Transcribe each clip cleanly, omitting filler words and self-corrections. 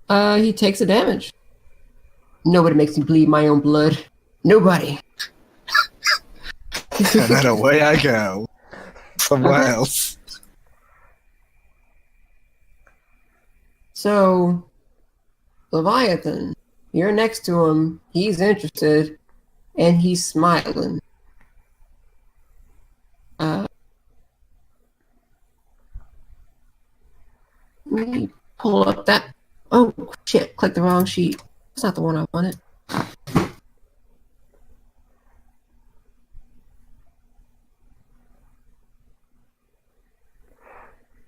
He takes a damage. Nobody makes me bleed my own blood. Nobody. And then away I go. Somewhere Okay. else. So, Leviathan, you're next to him. He's interested, and he's smiling. Let me pull up that. Oh, shit. Click the wrong sheet. That's not the one I wanted.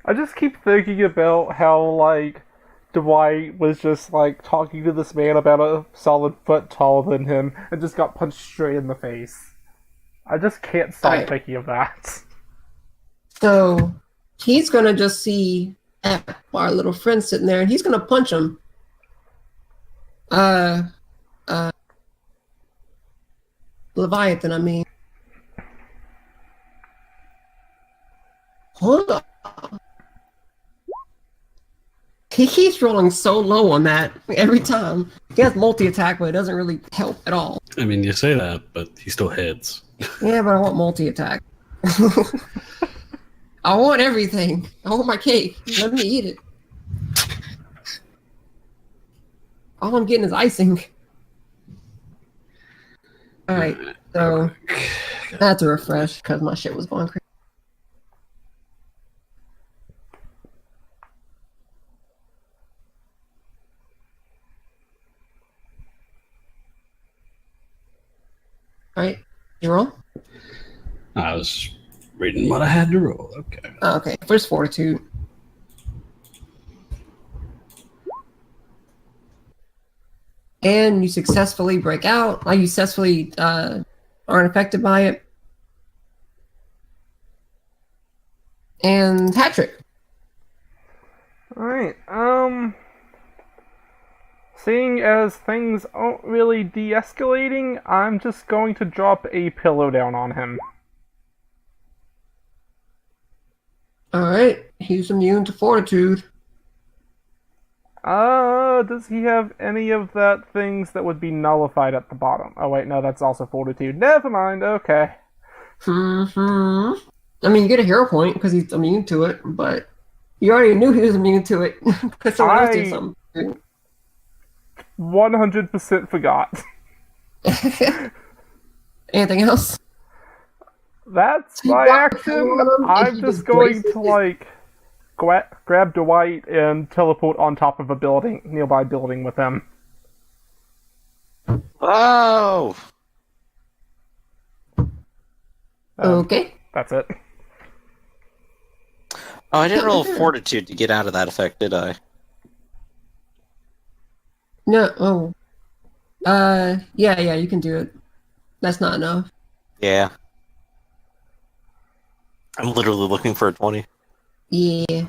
I just keep thinking about how, like, Dwight was just, like, talking to this man about a solid foot taller than him and just got punched straight in the face. I just can't stop Alright. thinking of that. So, he's gonna just see our little friend sitting there, and he's gonna punch him. Leviathan, I mean. Hold on. He keeps rolling so low on that every time. He has multi-attack, but it doesn't really help at all. I mean, you say that, but he still hits. Yeah, but I want multi-attack. I want everything. I want my cake. Let me eat it. All I'm getting is icing. Alright, so I had to refresh because my shit was going crazy. Alright, you roll? I was reading what I had to roll. Okay. Oh, okay, first fortitude. And you successfully break out. You successfully aren't affected by it. And hat trick. Alright, seeing as things aren't really de-escalating, I'm just going to drop a pillow down on him. Alright, he's immune to fortitude. Does he have any of that things that would be nullified at the bottom? Oh wait, no, that's also fortitude. Never mind, okay. I mean, you get a hero point because he's immune to it, but you already knew he was immune to it because someone else did something. 100% forgot. Anything else? That's my action. I'm just going to, like, grab Dwight and teleport on top of a building, nearby building with him. Oh! Okay. That's it. Oh, I didn't roll fortitude to get out of that effect, did I? No. Oh. Yeah, you can do it. That's not enough. Yeah. I'm literally looking for a 20. Yeah.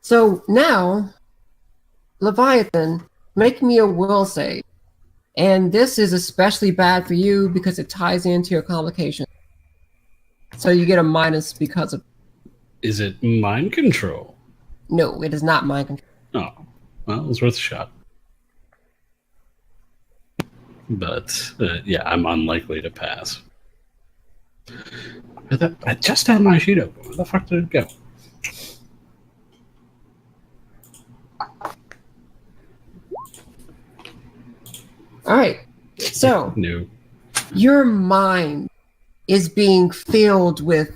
So now, Leviathan, make me a will save. And this is especially bad for you because it ties into your complication. So you get a minus because of... Is it mind control? No, it is not mind control. Oh, well, it was worth a shot. But, yeah, I'm unlikely to pass. I just had my sheet open. Where the fuck did it go? Alright, so No. your mind is being filled with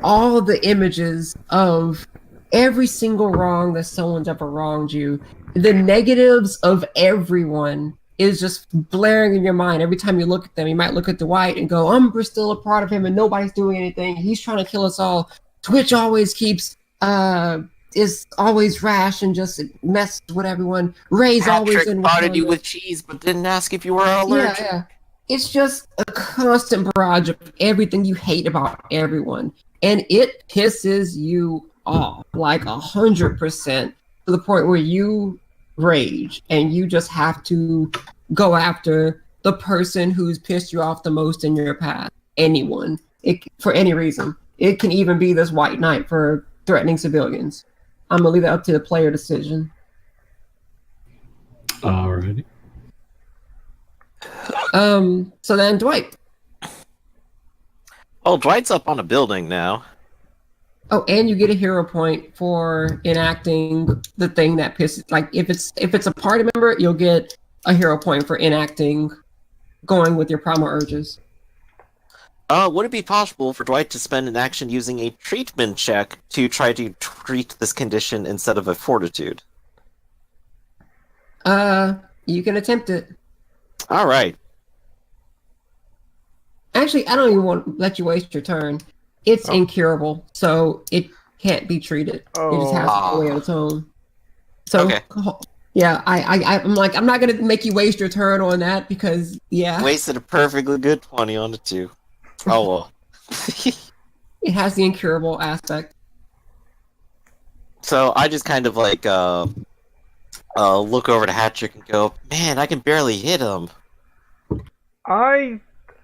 all the images of every single wrong that someone's ever wronged you. The negatives of everyone is just blaring in your mind. Every time you look at them, you might look at Dwight and go, Umbra's still a part of him and nobody's doing anything. He's trying to kill us all. Twitch always keeps is always rash and just messes with everyone. Ray's always in spotted you with cheese, but didn't ask if you were allergic. Yeah. It's just a constant barrage of everything you hate about everyone. And it pisses you off like 100% to the point where you rage and you just have to go after the person who's pissed you off the most in your past. Anyone. For any reason. It can even be this white knight for threatening civilians. I'm gonna leave that up to the player decision. Alrighty. So then Dwight. Oh, Dwight's up on a building now. Oh, and you get a hero point for enacting the thing that pisses. Like if it's a party member, you'll get a hero point for enacting, going with your primal urges. Would it be possible for Dwight to spend an action using a treatment check to try to treat this condition instead of a fortitude? You can attempt it. All right. Actually, I don't even want to let you waste your turn. It's incurable, so it can't be treated. It just has to go away on its own. So, Okay. Yeah, I'm like, I'm not gonna make you waste your turn on that because, yeah, Wasted a perfectly good 20 on it too. Oh well. it has the incurable aspect. So I just kind of like look over to Hattrick and go, man, I can barely hit him. I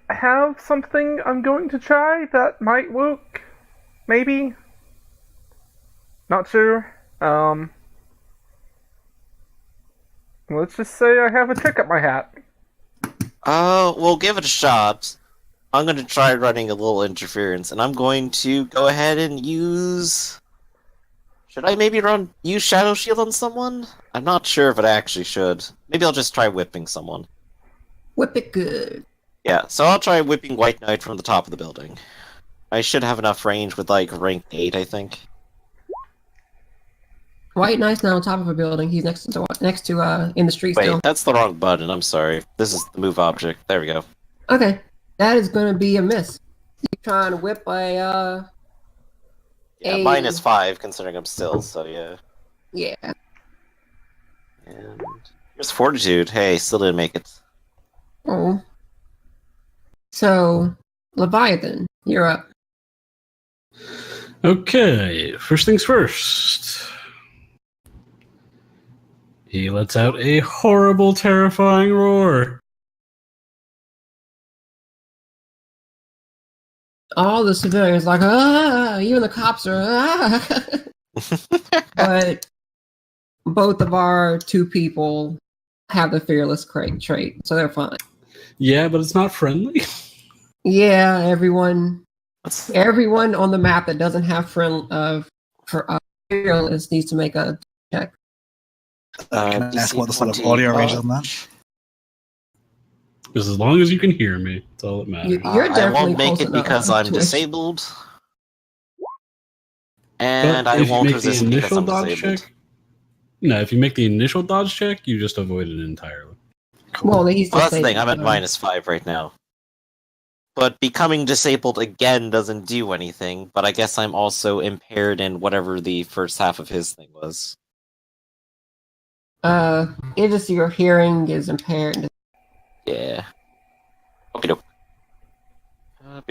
have something I'm going to try that might work. Maybe. Not sure. Let's just say I have a trick up my hat. We'll give it a shot. I'm going to try running a little interference, and I'm going to go ahead and use... Should I maybe use Shadow Shield on someone? I'm not sure if it actually should. Maybe I'll just try whipping someone. Whip it good. Yeah, so I'll try whipping White Knight from the top of the building. I should have enough range with, like, rank 8, I think. White Knight's not on top of a building. He's next to in the street Wait, still. that's the wrong button, I'm sorry. This is the move object. There we go. Okay, that is going to be a miss. You're trying to whip Yeah, a- -5, considering I'm still, so yeah. Yeah. And here's Fortitude. Hey, still didn't make it. Oh. So, Leviathan, you're up. Okay, first things first. He lets out a horrible, terrifying roar. All the civilians like, even the cops are, But both of our two people have the fearless trait, so they're fine. Yeah, but it's not friendly. Yeah, everyone Let's- on the map that doesn't have fearless needs to make a check. Can I ask DC what the sort of 20 audio range is on that? Just as long as you can hear me, that's all that matters. You're I definitely won't make close it enough because to I'm Twitch. disabled. And But I if you won't make the resist because initial I'm dodge disabled. check, no, if you make the initial dodge check, you just avoid it entirely. Well, he's Well, that's the disabled, thing, I'm at so- -5 right now. But becoming disabled again doesn't do anything, but I guess I'm also impaired in whatever the first half of his thing was. It's just your hearing is impaired. Yeah. Okay, doke.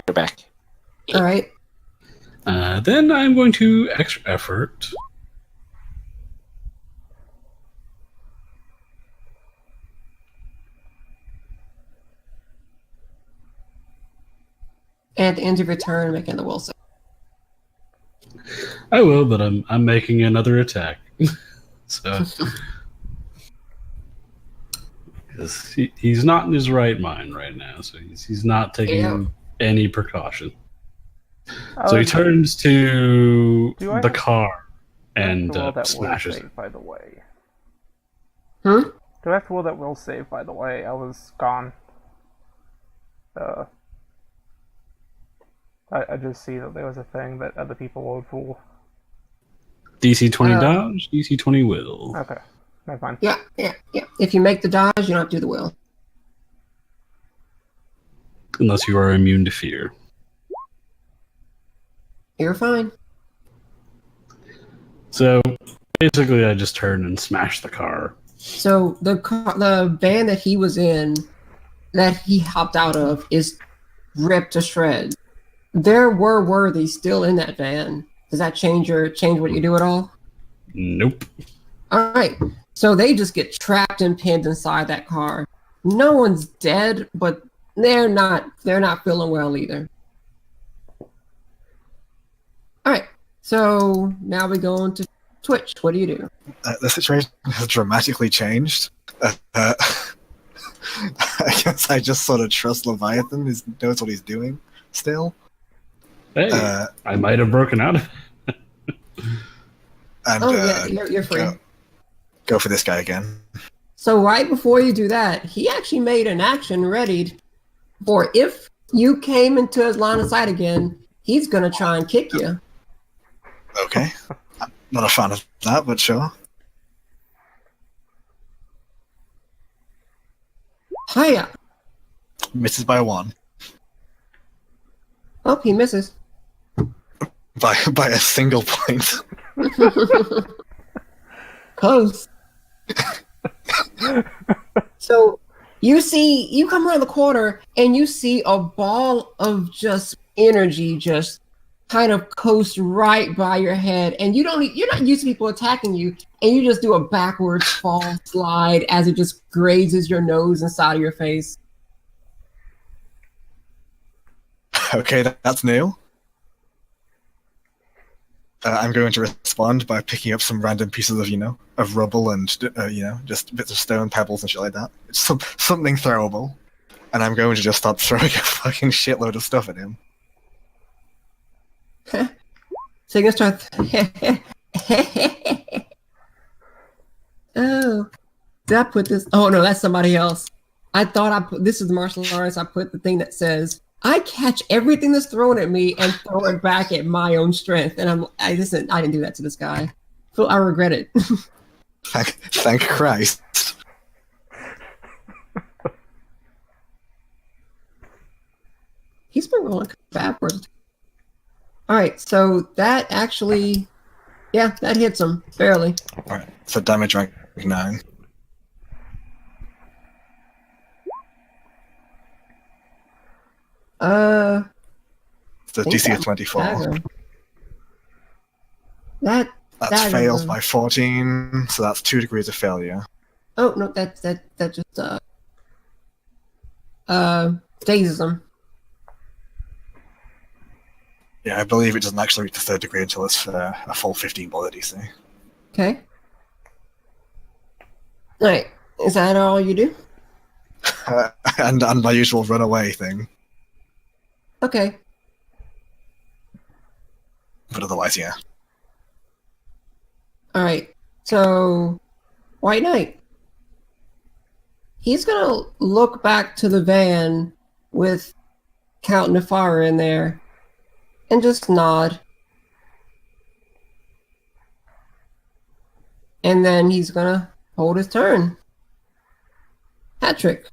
Be back. All right. Then I'm going to extra effort. At the end of your turn, make another will save. I will, but I'm making another attack. So because he's not in his right mind right now, so he's not taking any precaution. So he turns to Do I the have- car and roll that will smashes it. save, by the way. Hmm? Do I have to roll that will save, by the way? I was gone. I just see that there was a thing that other people would fool. DC 20 Uh, dodge, DC 20 will. Okay, never mind. Yeah. If you make the dodge, you don't have to do the will. Unless you are immune to fear. You're fine. So basically, I just turn and smash the car. So the van that he was in, that he hopped out of, is ripped to shreds. There were worthies still in that van. Does that change what you do at all? Nope. All right. So they just get trapped and pinned inside that car. No one's dead, but they're not feeling well either. All right. So now we go into Twitch. What do you do? The situation has dramatically changed. I guess I just sort of trust Leviathan. He knows what he's doing still. Hey, I might have broken out. And Oh yeah, you're free. go for this guy again. So right before you do that, he actually made an action ready for if you came into his line of sight again, he's gonna try and kick you. Okay. I'm not a fan of that, but sure. Hiya! Misses by 1. Oh, he misses. By a single point. Close. So you come around the corner and you see a ball of just energy just kind of coast right by your head, and you're not used to people attacking you, and you just do a backwards fall slide as it just grazes your nose and side of your face. Okay, that's new. I'm going to respond by picking up some random pieces of rubble and just bits of stone, pebbles, and shit like that. It's something throwable, and I'm going to just start throwing a fucking shitload of stuff at him. So you're gonna start. Oh, did I put this? Oh no, that's somebody else. I thought I put this is martial arts. I put the thing that says I catch everything that's thrown at me and throw it back at my own strength. And I didn't do that to this guy. I regret it. Thank Christ. He's been rolling backwards. All right, so that actually, yeah, that hits him barely. All right, so damage rank 9. The DC is 24. That's failed by 14, so that's 2 degrees of failure. Oh no, that just dazes him. Yeah, I believe it doesn't actually reach the 3rd degree until it's a full 15 bullet DC. Okay. Alright, is that all you do? and my usual runaway thing. Okay. But otherwise, yeah. Alright, so White Knight. He's gonna look back to the van with Count Nefara in there and just nod. And then he's gonna hold his turn. Patrick.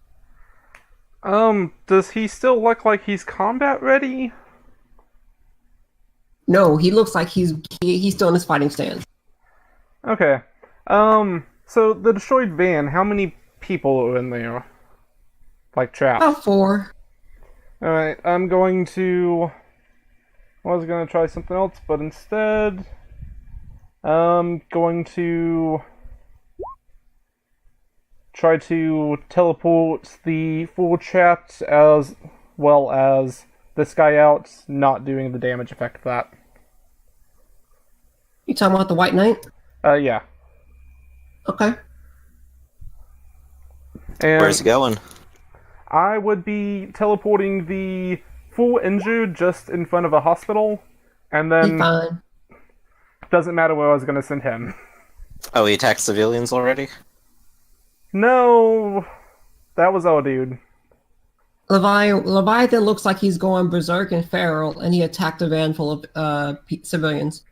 Does he still look like he's combat ready? No, he looks like he's still in his fighting stance. Okay. So the destroyed van, how many people are in there? Like trapped? About 4. Alright, I'm going to... I was going to try something else, but instead... I'm going to... try to teleport the full chat as well as this guy out, not doing the damage effect of that. You talking about the White Knight? Yeah. Okay. And Where's he going? I would be teleporting the full injured just in front of a hospital, and He's then fine. doesn't matter where I was going to send him. Oh, he attacked civilians already? No, that was our dude. Leviathan looks like he's going berserk and feral, and he attacked a van full of civilians.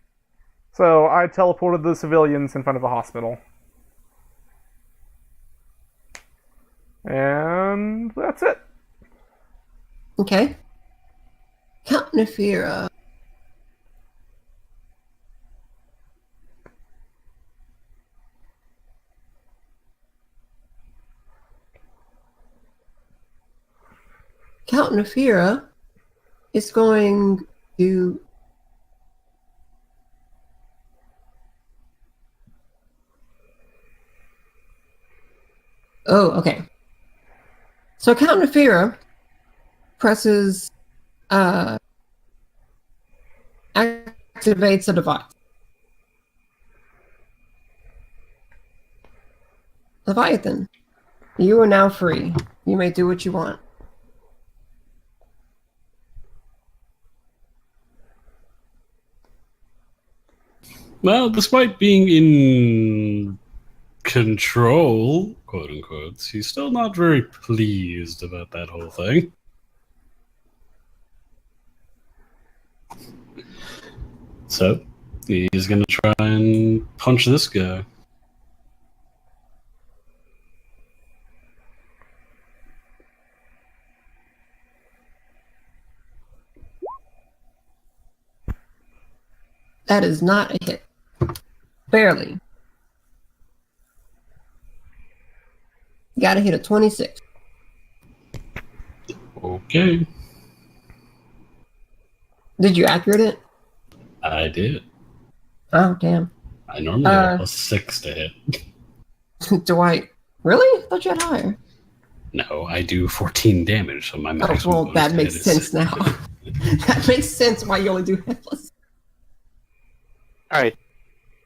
So I teleported the civilians in front of a hospital. And that's it. Okay. Count Nefira. Count Nefira is going to okay. So Count Nefira presses activates a device. Leviathan, You are now free. You may do what you want. Well, despite being in control, quote unquote, he's still not very pleased about that whole thing. So, he's gonna try and punch this guy. That is not a hit. Barely. You gotta hit a 26. Okay, Did you accurate it? I did. Oh, damn. I normally have a 6 to hit. Dwight. Really? I thought you had higher. No, I do 14 damage, so my Oh, maximum well, bonus that to makes hit is sense now. That makes sense why you only do headless. Alright.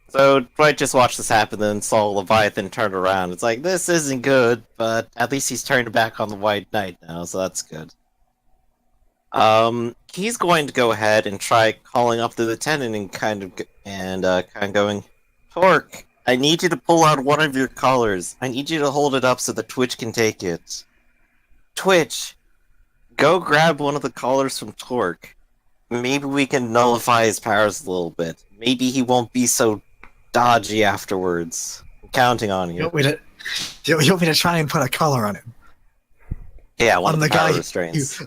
So Dwight just watched this happen, then saw Leviathan turn around. It's like, this isn't good, but at least he's turned back on the White Knight now, so that's good. He's going to go ahead and try calling up the lieutenant and kind of going, Torque, I need you to pull out one of your collars. I need you to hold it up so the Twitch can take it. Twitch, go grab one of the collars from Torque. Maybe we can nullify his powers a little bit. Maybe he won't be so dodgy afterwards. I'm counting on You you. want me to try and put a collar on him? Yeah, one On of the the power guy restraints.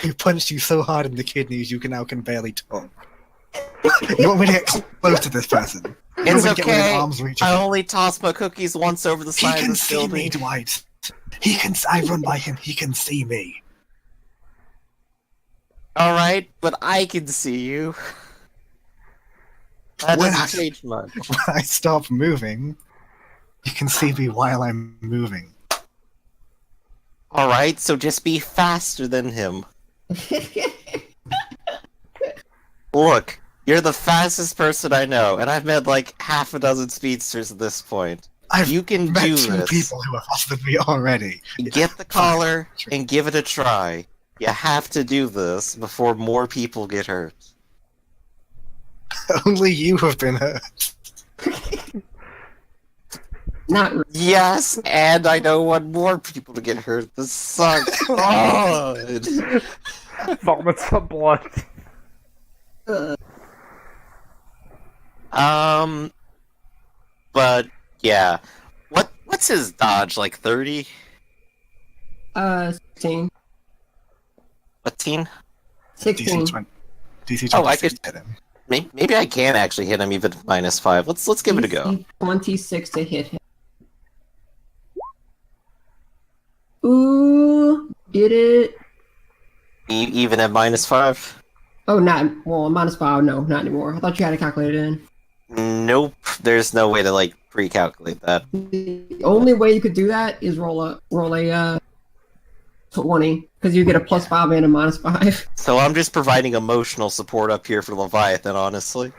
who can you so hard in the kidneys you can barely talk. You want me to get close to this person? You It's want me to get within okay. arm's reach of I him? only tossed my cookies once over the He side of can the see me, building. Dwight. I run by him. He can see me. Alright, but I can see you. That When doesn't I- change much. When I stop moving, he can see me while I'm moving. Alright, so just be faster than him. Look, you're the fastest person I know, and I've met like half a dozen speedsters at this point. I've You can met do two this. people who are faster than me already. Get the collar and give it a try. You have to do this before more people get hurt. Only you have been hurt. Not really. Yes, and I don't want more people to get hurt. This sucks. God. Vomits of blood. But yeah, what's his dodge like? 30? 16. What team? 16. DC 20. DC 20 Oh, I could- hit him. Maybe I can actually hit him even at -5. Let's give it a go. DC 26 to hit him. Ooh, did it? Even at -5? Oh, not well. -5. No, not anymore. I thought you had it calculated in. Nope. There's no way to like pre-calculate that. The only way you could do that is roll a 20 because you get a +5 and a -5. So I'm just providing emotional support up here for Leviathan, honestly.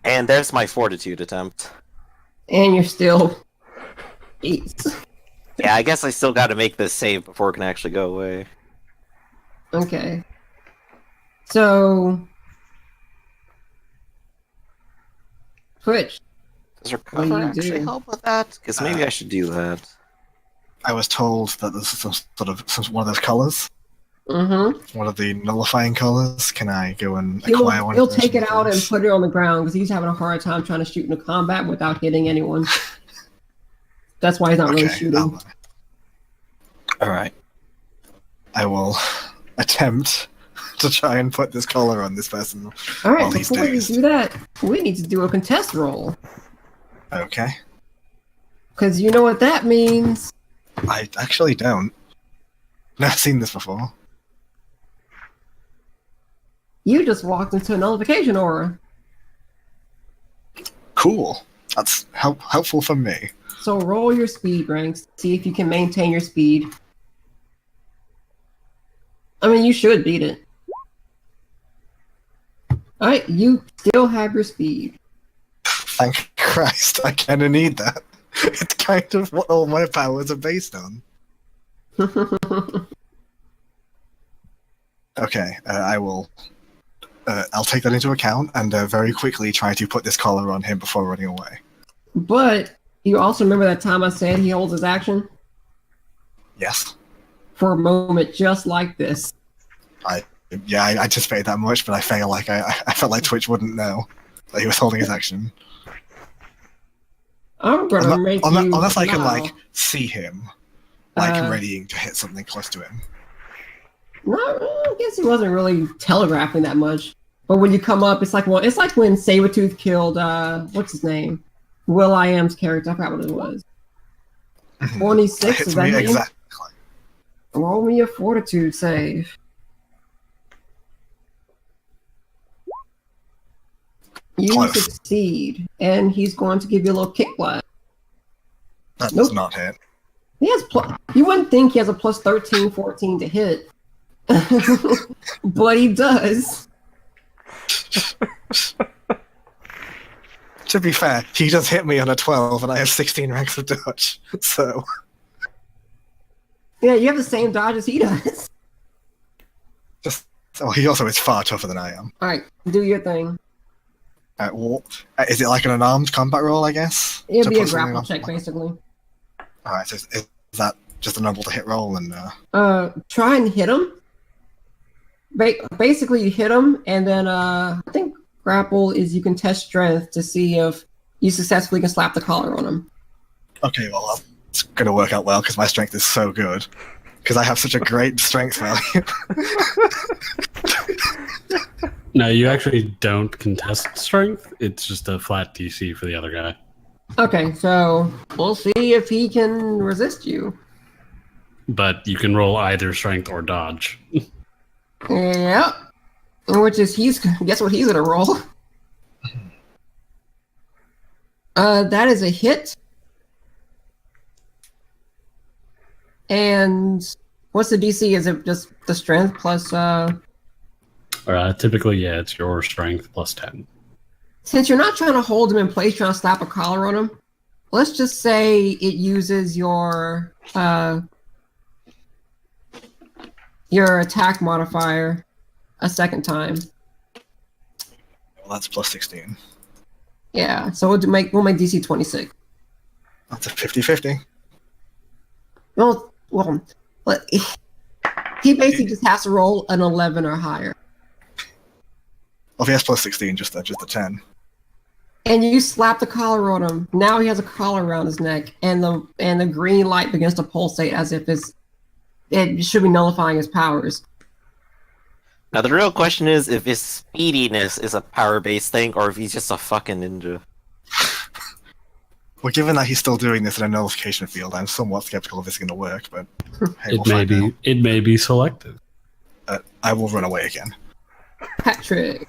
And there's my fortitude attempt. And you're still 8. Yeah, I guess I still got to make this save before it can actually go away. Okay. So, Twitch. Does What do recover you actually do? help with that? Because maybe I should do that. I was told that there's some one of those colors, Mm-hmm. one of the nullifying colors. Can I go and acquire one? He'll of those take it out and colors? put it on the ground because he's having a hard time trying to shoot into combat without hitting anyone. That's why he's not really shooting. Alright. I will attempt to try and put this collar on this person. All right, while he's before you dazed. do that, we need to do a contest roll Okay. because you know what that means. I actually don't. Never seen this before. You just walked into a nullification aura. Cool. That's helpful for me. So roll your speed ranks. See if you can maintain your speed. I mean, you should beat it. Alright, you still have your speed. Thank Christ, I kinda need that. It's kind of what all my powers are based on. Okay, I will. I'll take that into account and very quickly try to put this collar on him before running away. But you also remember that time I said he holds his action Yes. for a moment, just like this. I anticipated that much, but I felt like I felt like Twitch wouldn't know that he was holding his action. I'm gonna make you Unless I can now. like see him, like Uh, readying to hit something close to him. No, I guess he wasn't really telegraphing that much. But when you come up, it's like when Sabretooth killed what's his name? Will.i.am's character. I forgot what it was. 26, Hits is that me him? exactly. Roll me a fortitude save. You Close. succeed, and he's going to give you a little kick blast. That Nope. does not hit. He has you wouldn't think he has a plus 13, 14 to hit. But he does. To be fair, he does hit me on a 12, and I have 16 ranks of dodge. So Yeah, you have the same dodge as he does. he also is far tougher than I am. Alright, do your thing. Well, is it like an unarmed combat roll? I guess. It'd To be a put something grapple on- check, basically. All right, so is that just a normal to hit roll? And Try and hit him. Basically, you hit him, and then I think grapple is you can test strength to see if you successfully can slap the collar on him. okay, well that's gonna work out well because my strength is so good. Because I have such a great strength value. No, you actually don't contest strength. It's just a flat DC for the other guy. Okay, so we'll see if he can resist you. But you can roll either strength or dodge. Yep. Which is guess what he's gonna roll? That is a hit. And what's the DC? Is it just the strength plus Typically, yeah, it's your strength plus 10. since you're not trying to hold him in place, trying to slap a collar on him, let's just say it uses your attack modifier a second time. Well, that's plus 16. Yeah, so we'll make DC 26. That's a 50-50. Well, but he basically just has to roll an 11 or higher. Well, if he has plus 16, just a 10. And you slap the collar on him. Now he has a collar around his neck, and the green light begins to pulsate as if it should be nullifying his powers. Now the real question is if his speediness is a power-based thing or if he's just a fucking ninja. Well, given that he's still doing this in a nullification field, I'm somewhat skeptical if it's going to work, but hey, we'll find out. It may be selective. I will run away again. Patrick.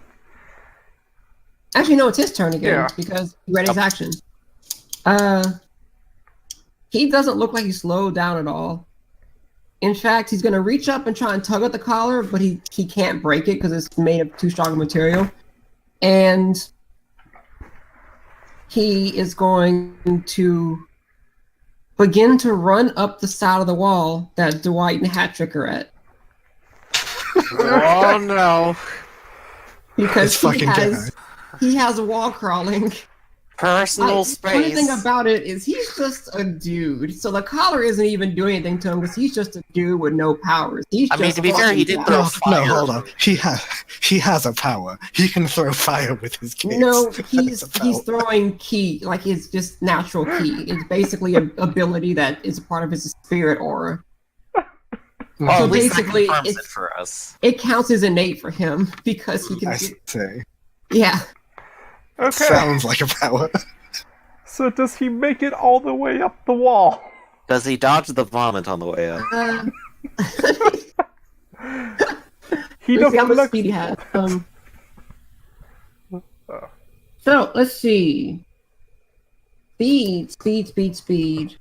Actually, no, it's his turn again Yeah. because he read his action. He doesn't look like he slowed down at all. In fact, he's going to reach up and try and tug at the collar, but he can't break it because it's made of too strong a material. And he is going to begin to run up the side of the wall that Dwight and Hattrick are at. Oh no. Because It's fucking he has wall crawling. Personal Funny space. thing about it is he's just a dude. So the collar isn't even doing anything to him because he's just a dude with no powers. He's I mean, just to be fair, he did walking throw down. No, fire. hold on. He has a power. He can throw fire with his kicks. No, That's he's a power. throwing ki, like it's just natural ki. It's basically an ability that is a part of his spirit aura. Well, So at least that basically, confirms it's- it for us. It counts as innate for him because he can. I see. Yeah. Okay. Sounds like a power. So does he make it all the way up the wall? Does he dodge the vomit on the way up? He Let's see how doesn't much look. speed he has. So let's see. Speed.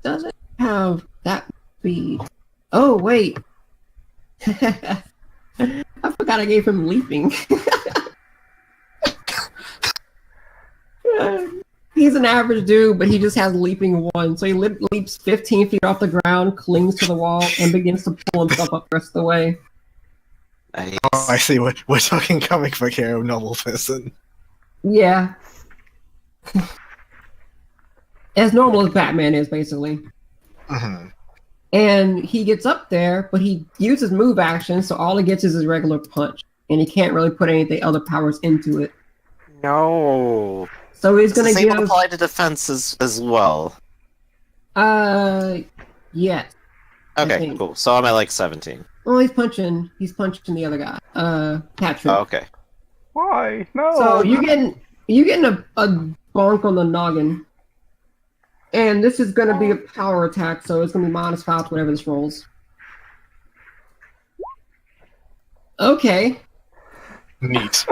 Doesn't have that speed. Oh wait. I forgot I gave him leaping. He's an average dude, but he just has leaping 1. So he leaps 15 feet off the ground, clings to the wall, and begins to pull himself up the rest of the way. Nice. Oh, I see. We're talking comic book hero, novel person. Yeah. As normal as Batman is, basically. Mm-hmm. And he gets up there, but he uses move action, so all he gets is his regular punch. And he can't really put anything other powers into it. No. So he's Does gonna the same give apply to defense as well? yes. I Okay, think. cool. So I'm at like 17. Well, he's punching the other guy. Patrick. Oh, okay. Why? No. So you're getting a bonk on the noggin. And this is gonna be a power attack, so it's gonna be -5 to whatever this rolls. Okay. Neat.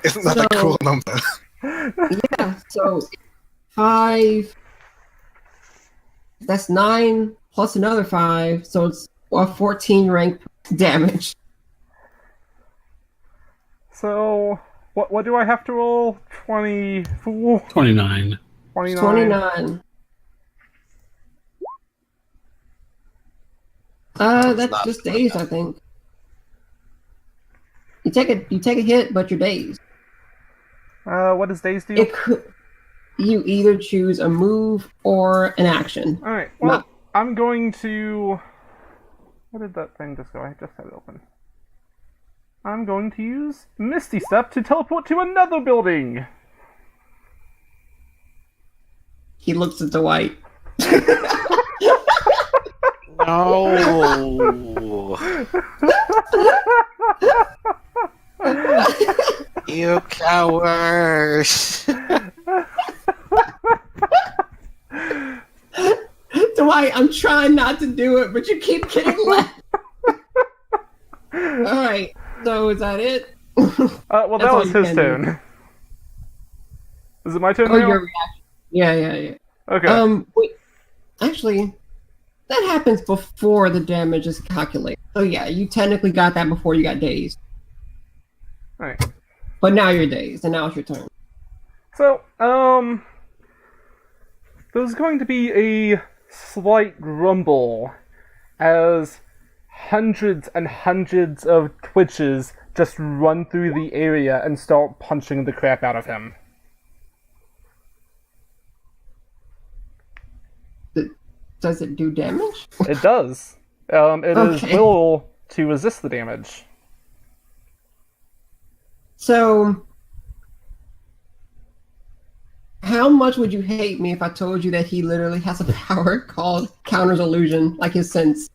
Isn't that a So- cool number? Yeah, so 5. That's 9 plus another 5, so it's 14 rank damage. So, what do I have to roll? 24? 29. 29? 29. That's not just dazed, I think. You take a hit, but you're dazed. What does days do? It could. You either choose a move or an action. Alright, well, Not- I'm going to... Where did that thing just go? I just had it open. I'm going to use Misty Step to teleport to another building! He looks at Dwight. No. You coward. Dwight, I'm trying not to do it, but you keep getting left. Alright, so is that it? Well, That's that all was you his can do. turn. Is it my turn Oh, now? your reaction. Yeah. Okay. Wait. Actually, that happens before the damage is calculated. So yeah, you technically got that before you got dazed. Alright. But now you're dazed, and now it's your turn. So, there's going to be a slight rumble as hundreds and hundreds of twitches just run through the area and start punching the crap out of him. Does it do damage? It does. It is Okay. will to resist the damage. So, how much would you hate me if I told you that he literally has a power called Counter's Illusion, like his sense?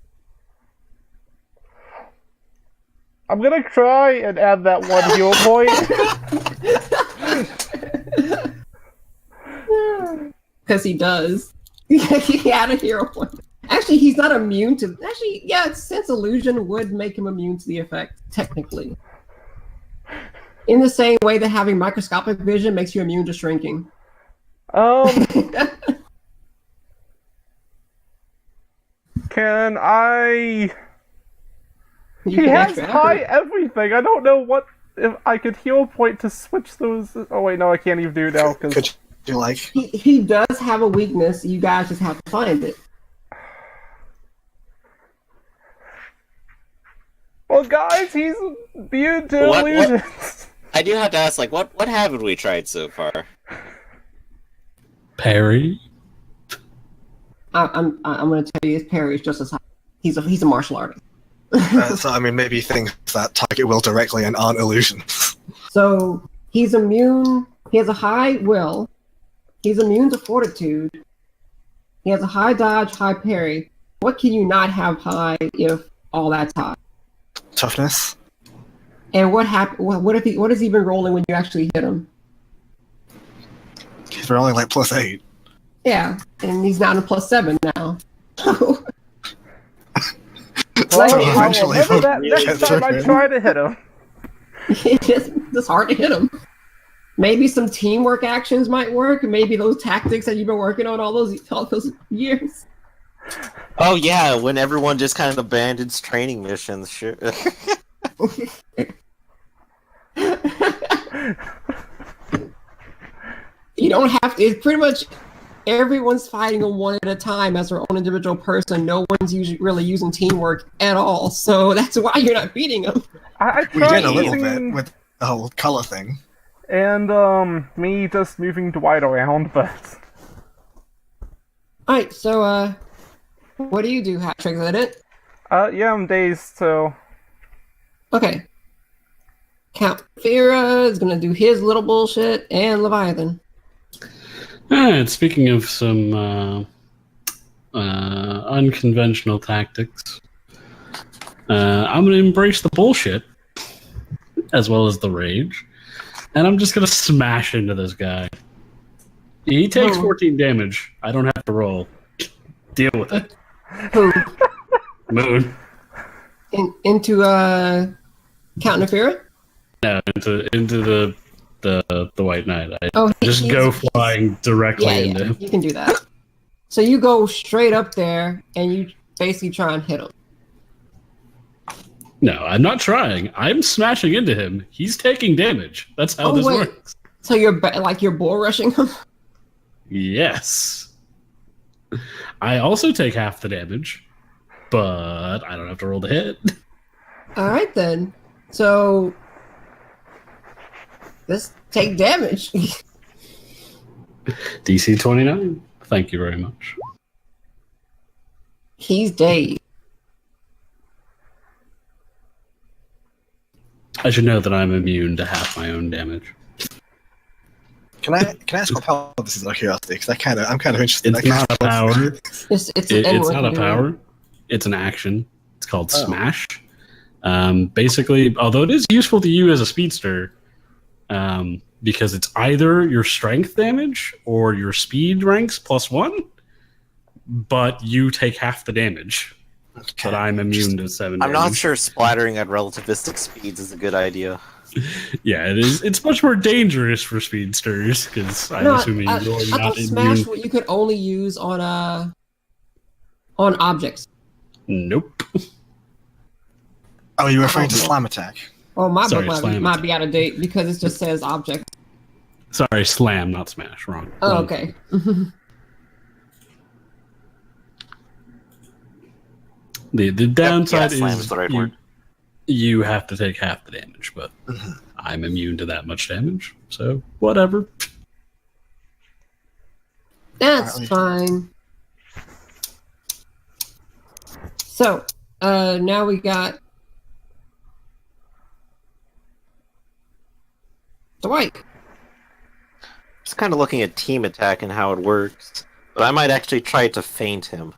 I'm gonna try and add that one heal point. Because he does. He had a hero point. Actually, he's not immune to. Actually, yeah, sense illusion would make him immune to the effect, technically. In the same way that having microscopic vision makes you immune to shrinking. Can I... You He can has extra high effort. everything. I don't know what... If I could heal point to switch those... Oh wait, no, I can't even do it now, because... Could you like? He does have a weakness. You guys just have to find it. Well, guys, he's immune to What- illusions. I do have to ask, like, what haven't we tried so far? Parry. I'm going to tell you, his parry is just as high. He's a martial artist. So I mean, maybe things that target will directly and aren't illusions. So he's immune. He has a high will. He's immune to fortitude. He has a high dodge, high parry. What can you not have high if all that's high? Toughness. And what happened? What has he been rolling when you actually hit him? They're only like +8. Yeah, and he's down to +7 now. Well, So I'll eventually remember he'll that get next time through I him. try to hit him. It's hard to hit him. Maybe some teamwork actions might work. Maybe those tactics that you've been working on all those years. Oh yeah, when everyone just kind of abandons training missions. Sure. You don't have to. It's pretty much everyone's fighting them one at a time as their own individual person. No one's usually really using teamwork at all. So that's why you're not beating them. I We tried did a little using- bit with the whole color thing. And me just moving Dwight around, but All right. So what do you do, Hatrix? Is that it? yeah, I'm dazed. So Okay. Count Fira is gonna do his little bullshit, and Leviathan. And speaking of some unconventional tactics, I'm going to embrace the bullshit as well as the rage, and I'm just going to smash into this guy. He takes Oh. 14 damage. I don't have to roll. Deal with it. Who? Moon. Into Count Nefira? No, into the White Knight. I Oh, just go flying directly Yeah, into him. you can do that. So you go straight up there and you basically try and hit him. No, I'm not trying. I'm smashing into him. He's taking damage. That's how this works. So you're you're bull rushing him? Yes. I also take half the damage, but I don't have to roll the hit. All right then. So let's take damage. DC 29. Thank you very much. He's dead. I should know that I'm immune to half my own damage. Can I ask what power this is out of curiosity? Because I'm kind of interested. It's not a power. It's It's anyone not a can do it. power. It's an action. It's called Oh. Smash. Basically, although it is useful to you as a speedster, because it's either your strength damage or your speed ranks +1, but you take half the damage. But I'm immune to 7 I'm not damage. sure splattering at relativistic speeds is a good idea. Yeah, it is. It's much more dangerous for speedsters because I'm No, assuming I you're not thought Smash immune. you could only use on objects. Nope. Oh, you're referring to Oh. slam attack. Oh, my Sorry, book slam might attack. be out of date because it just says object. Sorry, slam, not smash. Wrong. Oh, Wrong. okay. The downside slam is is the right you, word. you have to take half the damage, but Mm-hmm. I'm immune to that much damage, so whatever. That's Apparently. fine. So, now we got Dwight. Just kind of looking at team attack and how it works. But I might actually try to feint him.